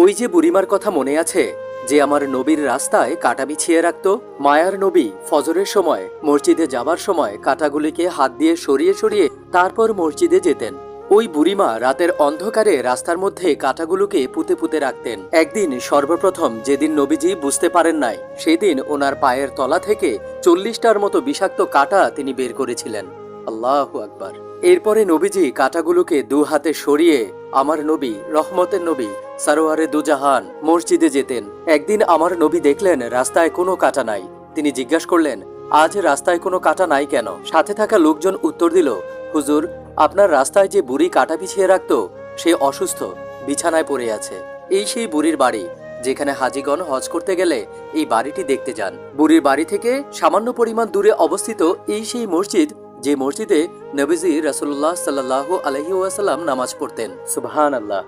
ওই যে বুড়িমার কথা মনে আছে, যে আমার নবীর রাস্তায় কাঁটা বিছিয়ে রাখত? মায়ার নবী ফজরের সময় মসজিদে যাবার সময় কাঁটাগুলিকে হাত দিয়ে সরিয়ে সরিয়ে তারপর মসজিদে যেতেন। ওই বুড়িমা রাতের অন্ধকারে রাস্তার মধ্যে কাঁটাগুলোকে পুঁতে পুঁতে রাখতেন। একদিন সর্বপ্রথম যেদিন নবীজি বুঝতে পারেন নাই, সেদিন ওনার পায়ের তলা থেকে 40টার মতো বিষাক্ত কাঁটা তিনি বের করেছিলেন। আল্লাহু আকবার। এরপরে নবীজি কাঁটাগুলোকে দু হাতে সরিয়ে আমার নবী, রহমতের নবী সারোয়ারে দুজাহান মসজিদে যেতেন। একদিন আমার নবী দেখলেন রাস্তায় কোনো কাঁটা নাই। তিনি জিজ্ঞাসা করলেন, আজ রাস্তায় কোনো কাঁটা নাই কেন? সাথে থাকা লোকজন উত্তর দিল, হুজুর, আপনার রাস্তায় যে বুড়ি কাঁটা বিছিয়ে রাখত, সে অসুস্থ, বিছানায় পড়ে আছে। এই সেই বুড়ির বাড়ি, যেখানে হাজিগণ হজ করতে গেলে এই বাড়িটি দেখতে যান। বুড়ির বাড়ি থেকে সামান্য পরিমাণ দূরে অবস্থিত এই সেই মসজিদ, যে মসজিদে নবীজি রাসূলুল্লাহ সাল্লাল্লাহু আলাইহি ওয়াসাল্লাম নামাজ পড়তেন। সুবহানাল্লাহ।